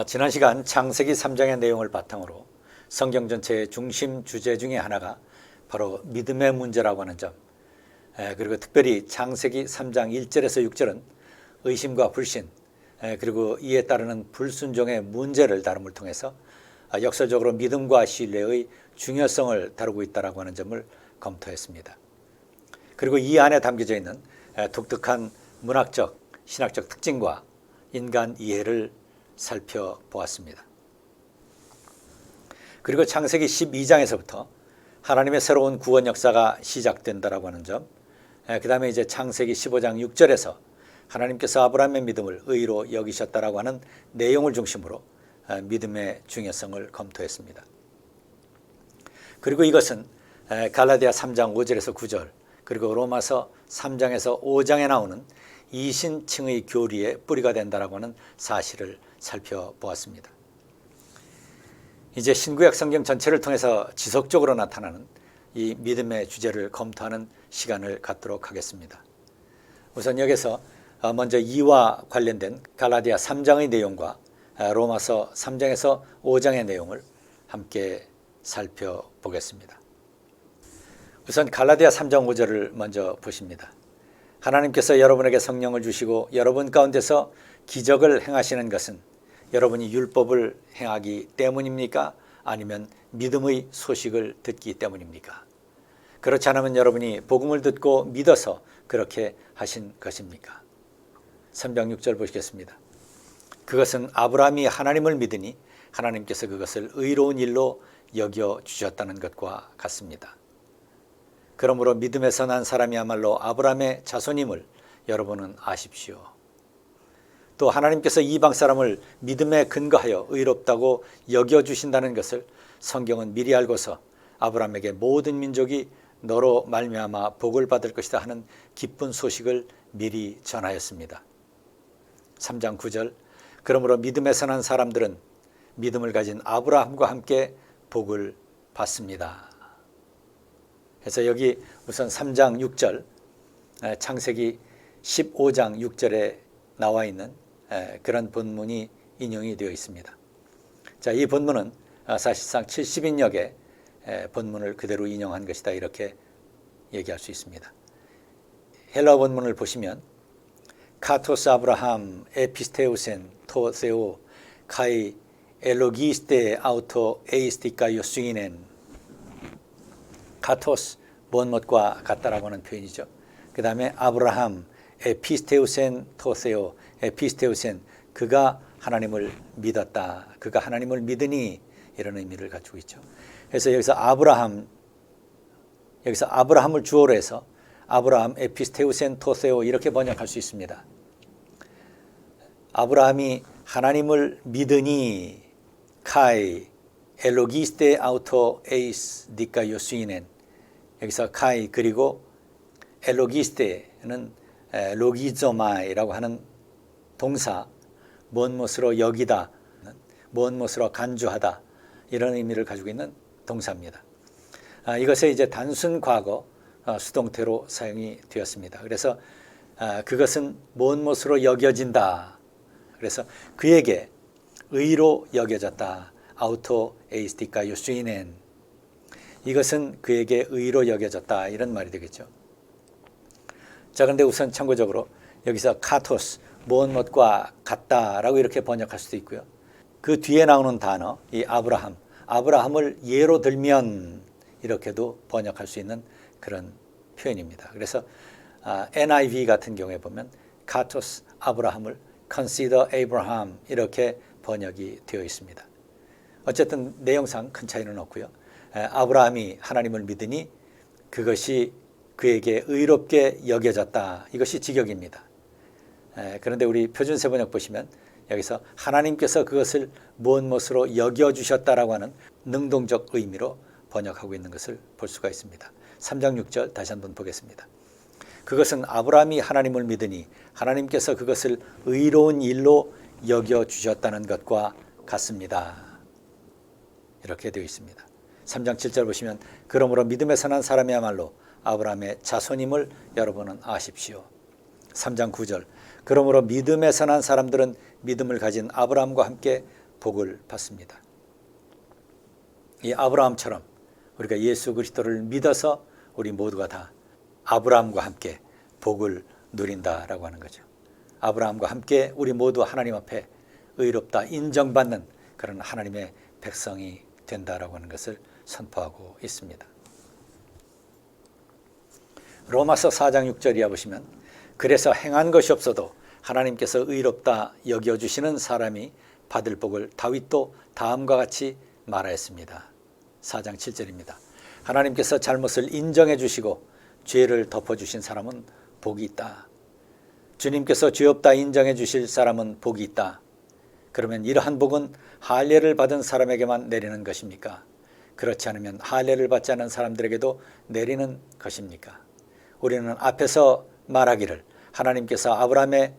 지난 시간 창세기 3장의 내용을 바탕으로 성경 전체의 중심 주제 중에 하나가 바로 믿음의 문제라고 하는 점, 그리고 특별히 창세기 3장 1절에서 6절은 의심과 불신, 그리고 이에 따르는 불순종의 문제를 다룸을 통해서 역설적으로 믿음과 신뢰의 중요성을 다루고 있다고 하는 점을 검토했습니다. 그리고 이 안에 담겨져 있는 독특한 문학적, 신학적 특징과 인간 이해를 살펴보았습니다. 그리고 창세기 12장에서부터 하나님의 새로운 구원 역사가 시작된다라고 하는 점, 그 다음에 이제 창세기 15장 6절에서 하나님께서 아브라함의 믿음을 의로 여기셨다라고 하는 내용을 중심으로 믿음의 중요성을 검토했습니다. 그리고 이것은 갈라디아 3장 5절에서 9절, 그리고 로마서 3장에서 5장에 나오는 이신칭의 교리의 뿌리가 된다라고 하는 사실을 살펴보았습니다. 이제 신구약 성경 전체를 통해서 지속적으로 나타나는 이 믿음의 주제를 검토하는 시간을 갖도록 하겠습니다. 우선 여기서 먼저 이와 관련된 갈라디아 3장의 내용과 로마서 3장에서 5장의 내용을 함께 살펴보겠습니다. 우선 갈라디아 3장 5절을 먼저 보십니다. 하나님께서 여러분에게 성령을 주시고 여러분 가운데서 기적을 행하시는 것은 여러분이 율법을 행하기 때문입니까? 아니면 믿음의 소식을 듣기 때문입니까? 그렇지 않으면 여러분이 복음을 듣고 믿어서 그렇게 하신 것입니까? 3장 6절 보시겠습니다. 그것은 아브라함이 하나님을 믿으니 하나님께서 그것을 의로운 일로 여겨주셨다는 것과 같습니다. 그러므로 믿음에서 난 사람이야말로 아브라함의 자손임을 여러분은 아십시오. 또 하나님께서 이방 사람을 믿음에 근거하여 의롭다고 여겨주신다는 것을 성경은 미리 알고서 아브라함에게 모든 민족이 너로 말미암아 복을 받을 것이다 하는 기쁜 소식을 미리 전하였습니다. 3장 9절, 그러므로 믿음에서 난 사람들은 믿음을 가진 아브라함과 함께 복을 받습니다. 그래서 여기 우선 3장 6절, 창세기 15장 6절에 나와 있는 그런 본문이 인용이 되어 있습니다. 자, 이 본문은 사실상 70인역의 본문을 그대로 인용한 것이다, 이렇게 얘기할 수 있습니다. 헬라어 본문을 보시면 카토스 아브라함 에피스테우센 토 세오 카이 엘로기스테 아우토 에이스티카 요스이넨, 카토스 먼 것과 같다라고 하는 표현이죠. 그 다음에 아브라함 에피스테우센 토세오, 에피스테우센, 그가 하나님을 믿었다, 그가 하나님을 믿으니, 이런 의미를 가지고 있죠. 그래서 여기서 아브라함을 주어로 해서 아브라함 에피스테우센 토세오 이렇게 번역할 수 있습니다. 아브라함이 하나님을 믿으니 카이 엘로기스테 아우토 에이스 디카 요스이넨, 여기서 카이 그리고 엘로기스테는 로기조마이라고 하는 동사, 먼 못으로 여기다, 먼 못으로 간주하다, 이런 의미를 가지고 있는 동사입니다. 이것의 이제 단순 과거 수동태로 사용이 되었습니다. 그래서 그것은 먼 못으로 여겨진다. 그래서 그에게 의로 여겨졌다. 아우토 에이스티카 요스이넨, 이것은 그에게 의로 여겨졌다, 이런 말이 되겠죠. 자, 그런데 우선 참고적으로 여기서 카토스, 먼 것과 같다라고 이렇게 번역할 수도 있고요. 그 뒤에 나오는 단어, 이 아브라함을 예로 들면, 이렇게도 번역할 수 있는 그런 표현입니다. 그래서 NIV 같은 경우에 보면 카토스 아브라함을 consider Abraham 이렇게 번역이 되어 있습니다. 어쨌든 내용상 큰 차이는 없고요. 아브라함이 하나님을 믿으니 그것이 그에게 의롭게 여겨졌다, 이것이 직역입니다. 그런데 우리 표준세 번역 보시면 여기서 하나님께서 그것을 먼 못으로 여겨주셨다라고 하는 능동적 의미로 번역하고 있는 것을 볼 수가 있습니다. 3장 6절 다시 한번 보겠습니다. 그것은 아브라함이 하나님을 믿으니 하나님께서 그것을 의로운 일로 여겨주셨다는 것과 같습니다. 이렇게 되어 있습니다. 3장 7절 보시면 그러므로 믿음에서 난 사람이야말로 아브라함의 자손임을 여러분은 아십시오. 3장 9절, 그러므로 믿음에서 난 사람들은 믿음을 가진 아브라함과 함께 복을 받습니다. 이 아브라함처럼 우리가 예수 그리스도를 믿어서 우리 모두가 다 아브라함과 함께 복을 누린다라고 하는 거죠. 아브라함과 함께 우리 모두 하나님 앞에 의롭다 인정받는 그런 하나님의 백성이 된다라고 하는 것을 선포하고 있습니다. 로마서 4장 6절 이하 보시면 그래서 행한 것이 없어도 하나님께서 의롭다 여겨주시는 사람이 받을 복을 다윗도 다음과 같이 말하였습니다. 4장 7절입니다. 하나님께서 잘못을 인정해 주시고 죄를 덮어주신 사람은 복이 있다. 주님께서 죄 없다 인정해 주실 사람은 복이 있다. 그러면 이러한 복은 할례를 받은 사람에게만 내리는 것입니까? 그렇지 않으면 할례를 받지 않은 사람들에게도 내리는 것입니까? 우리는 앞에서 말하기를 하나님께서 아브라함의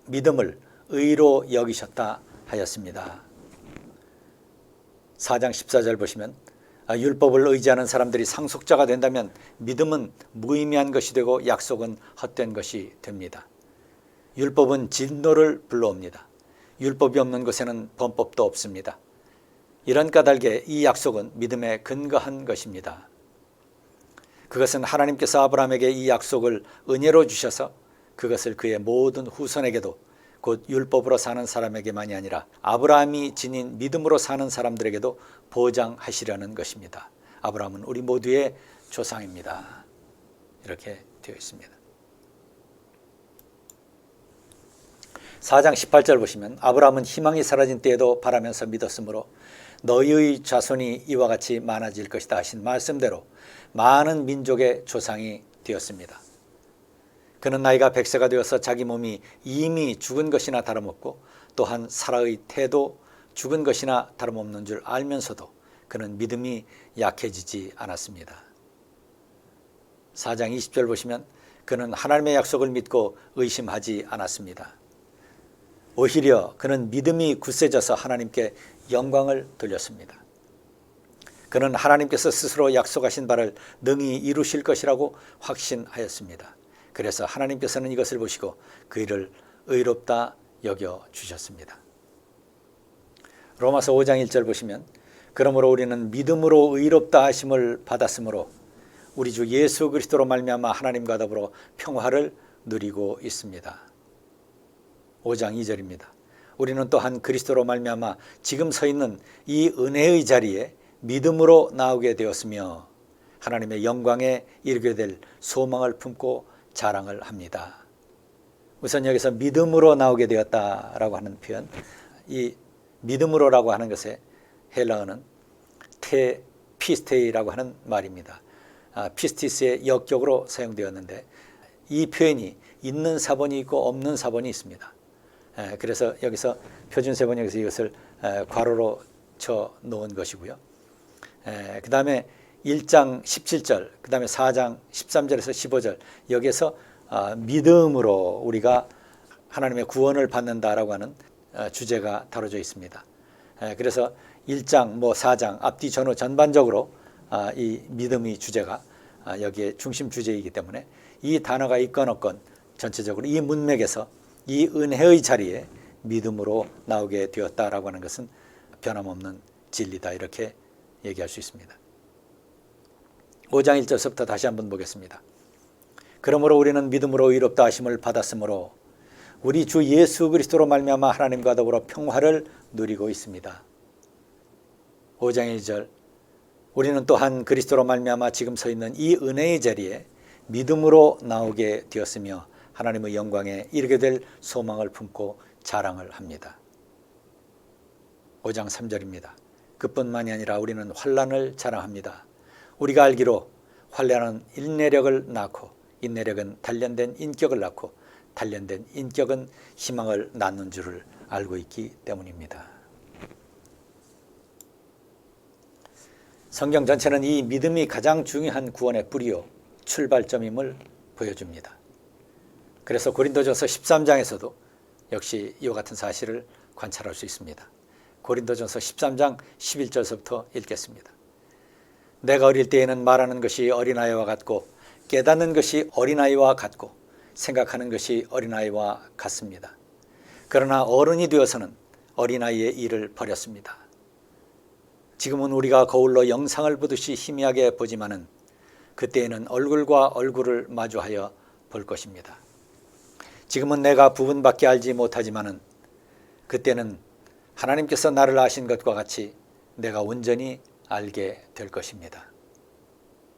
믿음을 의로 여기셨다 하였습니다. 4장 14절 보시면 율법을 의지하는 사람들이 상속자가 된다면 믿음은 무의미한 것이 되고 약속은 헛된 것이 됩니다. 율법은 진노를 불러옵니다. 율법이 없는 곳에는 범법도 없습니다. 이런 까닭에 이 약속은 믿음에 근거한 것입니다. 그것은 하나님께서 아브라함에게 이 약속을 은혜로 주셔서 그것을 그의 모든 후손에게도 곧 율법으로 사는 사람에게만이 아니라 아브라함이 지닌 믿음으로 사는 사람들에게도 보장하시려는 것입니다. 아브라함은 우리 모두의 조상입니다. 이렇게 되어 있습니다. 4장 18절 보시면 아브라함은 희망이 사라진 때에도 바라면서 믿었으므로 너희의 자손이 이와 같이 많아질 것이다 하신 말씀대로 많은 민족의 조상이 되었습니다. 그는 나이가 100세가 되어서 자기 몸이 이미 죽은 것이나 다름없고 또한 사라의 태도 죽은 것이나 다름없는 줄 알면서도 그는 믿음이 약해지지 않았습니다. 4장 20절 보시면 그는 하나님의 약속을 믿고 의심하지 않았습니다. 오히려 그는 믿음이 굳세져서 하나님께 영광을 돌렸습니다. 그는 하나님께서 스스로 약속하신 바를 능히 이루실 것이라고 확신하였습니다. 그래서 하나님께서는 이것을 보시고 그 일을 의롭다 여겨주셨습니다. 로마서 5장 1절 보시면 그러므로 우리는 믿음으로 의롭다 하심을 받았으므로 우리 주 예수 그리스도로 말미암아 하나님과 더불어 평화를 누리고 있습니다. 5장 2절입니다. 우리는 또한 그리스도로 말미암아 지금 서 있는 이 은혜의 자리에 믿음으로 나오게 되었으며 하나님의 영광에 이르게 될 소망을 품고 자랑을 합니다. 우선 여기서 믿음으로 나오게 되었다라고 하는 표현, 이 믿음으로라고 하는 것의 헬라어는 피스테이라고 하는 말입니다. 피스티스의 역격으로 사용되었는데 이 표현이 있는 사본이 있고 없는 사본이 있습니다. 그래서 여기서 표준세번역에서 이것을 괄호로 쳐 놓은 것이고요. 그 다음에 1장 17절, 그 다음에 4장 13절에서 15절 여기에서 믿음으로 우리가 하나님의 구원을 받는다라고 하는 주제가 다뤄져 있습니다. 그래서 1장, 4장 앞뒤 전후 전반적으로 이 믿음의 주제가 여기에 중심 주제이기 때문에 이 단어가 있건 없건 전체적으로 이 문맥에서 이 은혜의 자리에 믿음으로 나오게 되었다라고 하는 것은 변함없는 진리다 이렇게 얘기할 수 있습니다. 5장 1절부터 다시 한번 보겠습니다. 그러므로 우리는 믿음으로 의롭다 하심을 받았으므로 우리 주 예수 그리스도로 말미암아 하나님과 더불어 평화를 누리고 있습니다. 5장 1절 우리는 또한 그리스도로 말미암아 지금 서 있는 이 은혜의 자리에 믿음으로 나오게 되었으며 하나님의 영광에 이르게 될 소망을 품고 자랑을 합니다. 5장 3절입니다. 그뿐만이 아니라 우리는 환난을 자랑합니다. 우리가 알기로 환난은 인내력을 낳고 인내력은 단련된 인격을 낳고 단련된 인격은 희망을 낳는 줄을 알고 있기 때문입니다. 성경 전체는 이 믿음이 가장 중요한 구원의 뿌리요 출발점임을 보여줍니다. 그래서 고린도전서 13장에서도 역시 이와 같은 사실을 관찰할 수 있습니다. 고린도전서 13장 11절서부터 읽겠습니다. 내가 어릴 때에는 말하는 것이 어린아이와 같고 깨닫는 것이 어린아이와 같고 생각하는 것이 어린아이와 같습니다. 그러나 어른이 되어서는 어린아이의 일을 버렸습니다. 지금은 우리가 거울로 영상을 보듯이 희미하게 보지만은 그때에는 얼굴과 얼굴을 마주하여 볼 것입니다. 지금은 내가 부분밖에 알지 못하지만은 그때는 하나님께서 나를 아신 것과 같이 내가 온전히 알게 될 것입니다.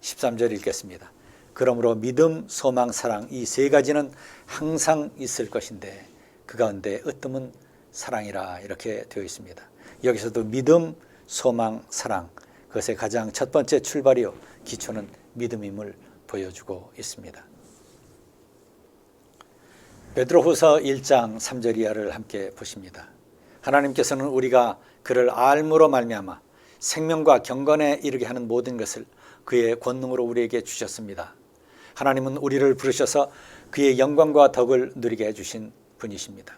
13절 읽겠습니다. 그러므로 믿음, 소망, 사랑 이 세 가지는 항상 있을 것인데 그 가운데 으뜸은 사랑이라 이렇게 되어 있습니다. 여기서도 믿음, 소망, 사랑 그것의 가장 첫 번째 출발이요 기초는 믿음임을 보여주고 있습니다. 베드로후서 1장 3절 이하를 함께 보십니다. 하나님께서는 우리가 그를 알므로 말미암아 생명과 경건에 이르게 하는 모든 것을 그의 권능으로 우리에게 주셨습니다. 하나님은 우리를 부르셔서 그의 영광과 덕을 누리게 해주신 분이십니다.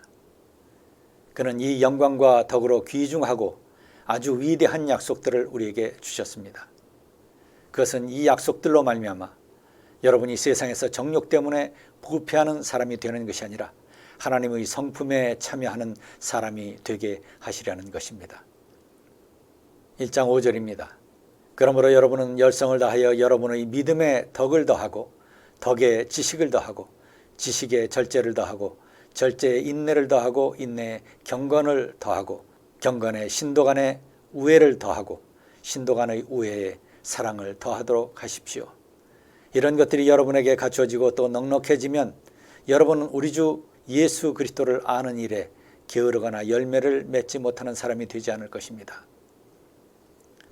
그는 이 영광과 덕으로 귀중하고 아주 위대한 약속들을 우리에게 주셨습니다. 그것은 이 약속들로 말미암아 여러분이 세상에서 정욕 때문에 부패하는 사람이 되는 것이 아니라 하나님의 성품에 참여하는 사람이 되게 하시려는 것입니다. 1장 5절입니다. 그러므로 여러분은 열성을 다하여 여러분의 믿음에 덕을 더하고 덕에 지식을 더하고 지식에 절제를 더하고 절제에 인내를 더하고 인내에 경건을 더하고 경건에 신도 간의 우애를 더하고 신도 간의 우애에 사랑을 더하도록 하십시오. 이런 것들이 여러분에게 갖추어지고 또 넉넉해지면 여러분은 우리 주 예수 그리스도를 아는 일에 게으르거나 열매를 맺지 못하는 사람이 되지 않을 것입니다.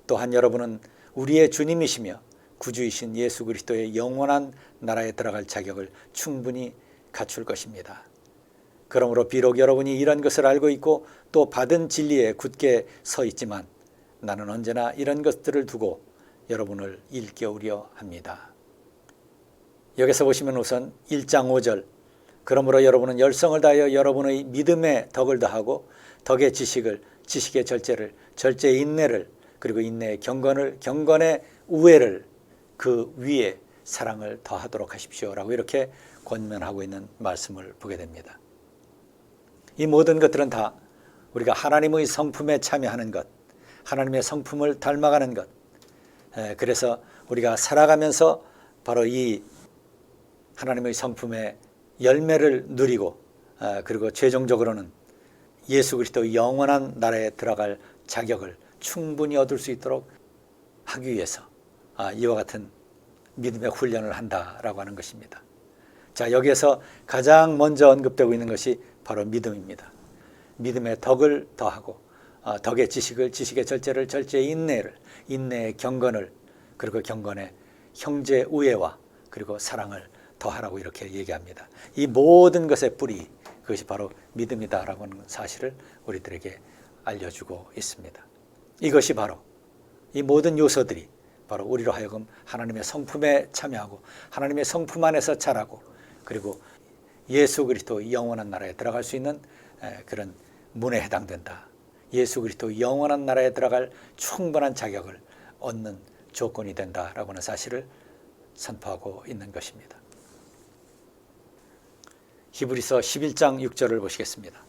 또한 여러분은 우리의 주님이시며 구주이신 예수 그리스도의 영원한 나라에 들어갈 자격을 충분히 갖출 것입니다. 그러므로 비록 여러분이 이런 것을 알고 있고 또 받은 진리에 굳게 서 있지만 나는 언제나 이런 것들을 두고 여러분을 일깨우려 합니다. 여기서 보시면 우선 1장 5절 그러므로 여러분은 열성을 다하여 여러분의 믿음에 덕을 더하고 덕의 지식을 지식의 절제를 절제의 인내를 그리고 인내의 경건을 경건의 우애를 그 위에 사랑을 더하도록 하십시오라고 이렇게 권면하고 있는 말씀을 보게 됩니다. 이 모든 것들은 다 우리가 하나님의 성품에 참여하는 것 하나님의 성품을 닮아가는 것 그래서 우리가 살아가면서 바로 이 하나님의 성품의 열매를 누리고 그리고 최종적으로는 예수 그리스도의 영원한 나라에 들어갈 자격을 충분히 얻을 수 있도록 하기 위해서 이와 같은 믿음의 훈련을 한다라고 하는 것입니다. 자, 여기에서 가장 먼저 언급되고 있는 것이 바로 믿음입니다. 믿음의 덕을 더하고 덕의 지식을 지식의 절제를 절제의 인내를 인내의 경건을 그리고 경건의 형제 우애와 그리고 사랑을 더하라고 이렇게 얘기합니다. 이 모든 것의 뿌리 그것이 바로 믿음이다라고 하는 사실을 우리들에게 알려주고 있습니다. 이것이 바로 이 모든 요소들이 바로 우리로 하여금 하나님의 성품에 참여하고 하나님의 성품 안에서 자라고 그리고 예수 그리스도 영원한 나라에 들어갈 수 있는 그런 문에 해당된다. 예수 그리스도 영원한 나라에 들어갈 충분한 자격을 얻는 조건이 된다라고 하는 사실을 선포하고 있는 것입니다. 히브리서 11장 6절을 보시겠습니다.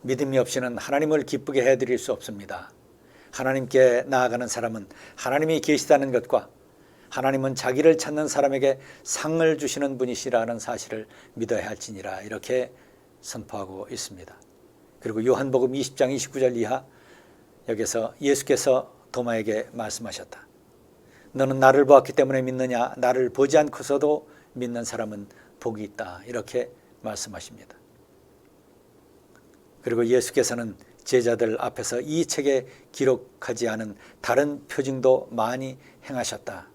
믿음이 없이는 하나님을 기쁘게 해드릴 수 없습니다. 하나님께 나아가는 사람은 하나님이 계시다는 것과 하나님은 자기를 찾는 사람에게 상을 주시는 분이시라는 사실을 믿어야 할지니라 이렇게 선포하고 있습니다. 그리고 요한복음 20장 29절 이하 여기서 예수께서 도마에게 말씀하셨다. 너는 나를 보았기 때문에 믿느냐? 나를 보지 않고서도 믿는 사람은 복이 있다. 이렇게 말씀하십니다. 그리고 예수께서는 제자들 앞에서 이 책에 기록하지 않은 다른 표징도 많이 행하셨다.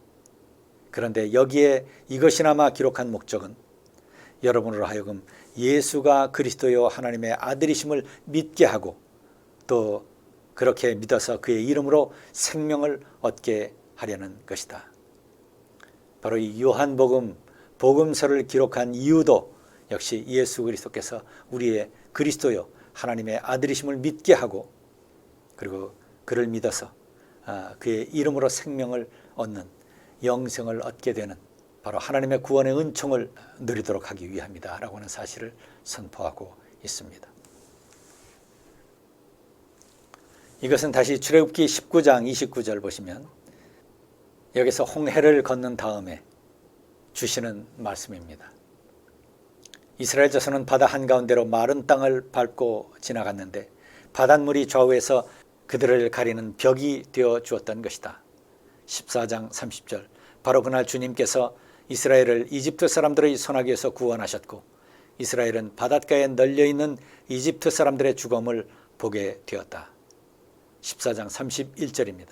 그런데 여기에 이것이나마 기록한 목적은 여러분으로 하여금 예수가 그리스도요 하나님의 아들이심을 믿게 하고 또 그렇게 믿어서 그의 이름으로 생명을 얻게 하려는 것이다. 바로 이 요한복음 복음서를 기록한 이유도 역시 예수 그리스도께서 우리의 그리스도요 하나님의 아들이심을 믿게 하고 그리고 그를 믿어서 그의 이름으로 생명을 얻는 영생을 얻게 되는 바로 하나님의 구원의 은총을 누리도록 하기 위함이다 라고 하는 사실을 선포하고 있습니다. 이것은 다시 출애굽기 19장 29절 보시면 여기서 홍해를 건넌 다음에 주시는 말씀입니다. 이스라엘 자손은 바다 한가운데로 마른 땅을 밟고 지나갔는데 바닷물이 좌우에서 그들을 가리는 벽이 되어 주었던 것이다. 14장 30절. 바로 그날 주님께서 이스라엘을 이집트 사람들의 손아귀에서 구원하셨고 이스라엘은 바닷가에 널려있는 이집트 사람들의 죽음을 보게 되었다. 14장 31절입니다.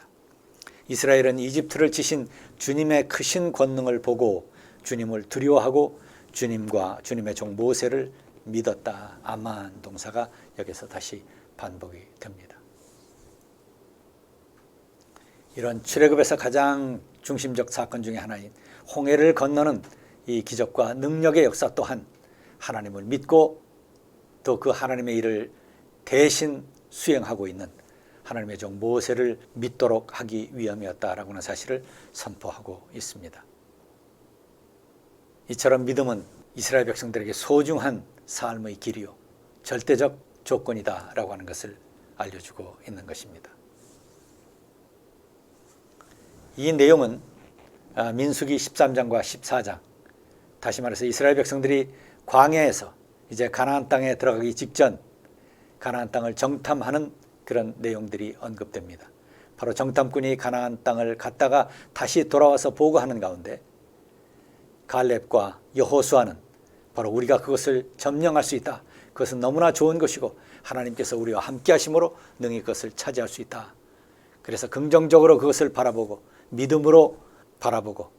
이스라엘은 이집트를 치신 주님의 크신 권능을 보고 주님을 두려워하고 주님과 주님의 종 모세를 믿었다. 아만 동사가 여기서 다시 반복이 됩니다. 이런 출애굽에서 가장 중심적 사건 중에 하나인 홍해를 건너는 이 기적과 능력의 역사 또한 하나님을 믿고 또 그 하나님의 일을 대신 수행하고 있는 하나님의 종 모세를 믿도록 하기 위함이었다라고 하는 사실을 선포하고 있습니다. 이처럼 믿음은 이스라엘 백성들에게 소중한 삶의 길이요 절대적 조건이다라고 하는 것을 알려주고 있는 것입니다. 이 내용은 민수기 13장과 14장, 다시 말해서 이스라엘 백성들이 광야에서 이제 가나안 땅에 들어가기 직전 가나안 땅을 정탐하는 그런 내용들이 언급됩니다. 바로 정탐꾼이 가나안 땅을 갔다가 다시 돌아와서 보고하는 가운데 갈렙과 여호수아는 바로 우리가 그것을 점령할 수 있다. 그것은 너무나 좋은 것이고 하나님께서 우리와 함께 하심으로 능히 그것을 차지할 수 있다. 그래서 긍정적으로 그것을 바라보고 믿음으로 바라보고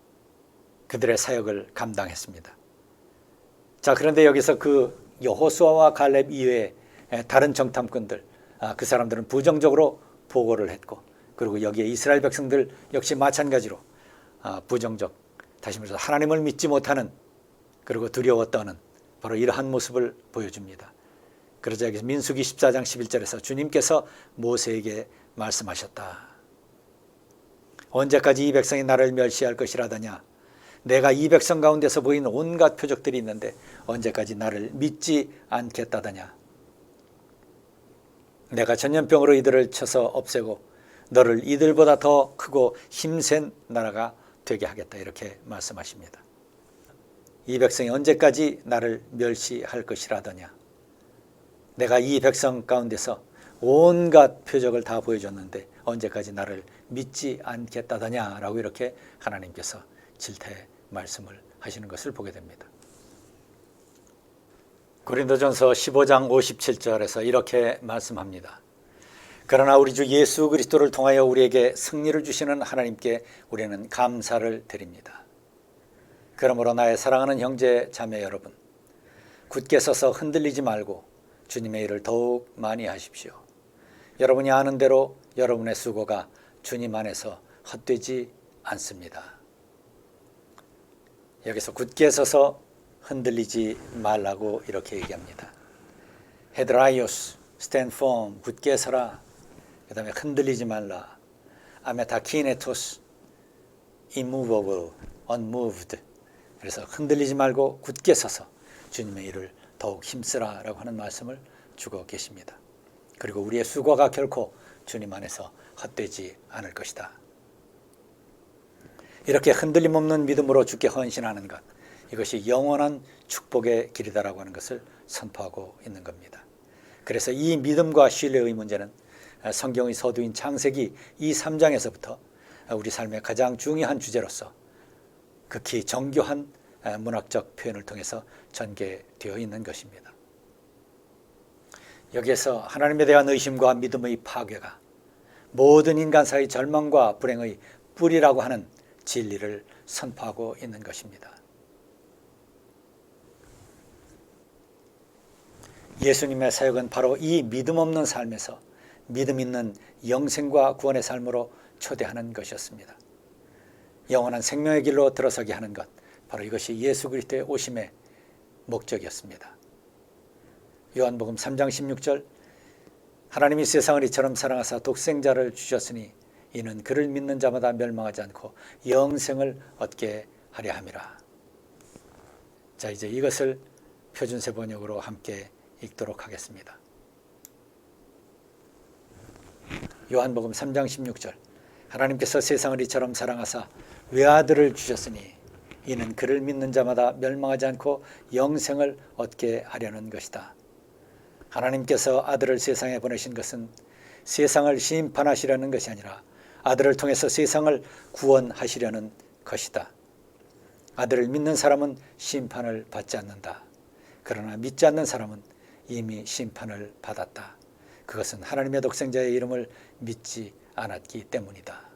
그들의 사역을 감당했습니다. 자, 그런데 여기서 그 여호수아와 갈렙 이외에 다른 정탐꾼들, 그 사람들은 부정적으로 보고를 했고 그리고 여기에 이스라엘 백성들 역시 마찬가지로 부정적, 다시 말해서 하나님을 믿지 못하는 그리고 두려워 떠는 바로 이러한 모습을 보여줍니다. 그러자 여기서 민수기 14장 11절에서 주님께서 모세에게 말씀하셨다. 언제까지 이 백성이 나를 멸시할 것이라더냐. 내가 이 백성 가운데서 보이는 온갖 표적들이 있는데 언제까지 나를 믿지 않겠다더냐. 내가 전염병으로 이들을 쳐서 없애고 너를 이들보다 더 크고 힘센 나라가 되게 하겠다. 이렇게 말씀하십니다. 이 백성이 언제까지 나를 멸시할 것이라더냐. 내가 이 백성 가운데서 온갖 표적을 다 보여줬는데 언제까지 나를 믿지 않겠다더냐 라고 이렇게 하나님께서 질타의 말씀을 하시는 것을 보게 됩니다. 고린도전서 15장 57절에서 이렇게 말씀합니다. 그러나 우리 주 예수 그리스도를 통하여 우리에게 승리를 주시는 하나님께 우리는 감사를 드립니다. 그러므로 나의 사랑하는 형제 자매 여러분, 굳게 서서 흔들리지 말고 주님의 일을 더욱 많이 하십시오. 여러분이 아는 대로 여러분의 수고가 주님 안에서 헛되지 않습니다. 여기서 굳게 서서 흔들리지 말라고 이렇게 얘기합니다. 헤드라이오스, stand firm, 굳게 서라. 그 다음에 흔들리지 말라. 아메타키네토스, immovable, unmoved. 그래서 흔들리지 말고 굳게 서서 주님의 일을 더욱 힘쓰라 라고 하는 말씀을 주고 계십니다. 그리고 우리의 수고가 결코 주님 안에서 헛되지 않을 것이다. 이렇게 흔들림 없는 믿음으로 주께 헌신하는 것, 이것이 영원한 축복의 길이다라고 하는 것을 선포하고 있는 겁니다. 그래서 이 믿음과 신뢰의 문제는 성경의 서두인 창세기 이 3장에서부터 우리 삶의 가장 중요한 주제로서 극히 정교한 문학적 표현을 통해서 전개되어 있는 것입니다. 여기에서 하나님에 대한 의심과 믿음의 파괴가 모든 인간사의 절망과 불행의 뿌리라고 하는 진리를 선포하고 있는 것입니다. 예수님의 사역은 바로 이 믿음 없는 삶에서 믿음 있는 영생과 구원의 삶으로 초대하는 것이었습니다. 영원한 생명의 길로 들어서게 하는 것, 바로 이것이 예수 그리스도의 오심의 목적이었습니다. 요한복음 3장 16절, 하나님이 세상을 이처럼 사랑하사 독생자를 주셨으니 이는 그를 믿는 자마다 멸망하지 않고 영생을 얻게 하려 함이라. 자, 이제 이것을 표준세 번역으로 함께 읽도록 하겠습니다. 요한복음 3장 16절 하나님께서 세상을 이처럼 사랑하사 외아들을 주셨으니 이는 그를 믿는 자마다 멸망하지 않고 영생을 얻게 하려는 것이다. 하나님께서 아들을 세상에 보내신 것은 세상을 심판하시려는 것이 아니라 아들을 통해서 세상을 구원하시려는 것이다. 아들을 믿는 사람은 심판을 받지 않는다. 그러나 믿지 않는 사람은 이미 심판을 받았다. 그것은 하나님의 독생자의 이름을 믿지 않았기 때문이다.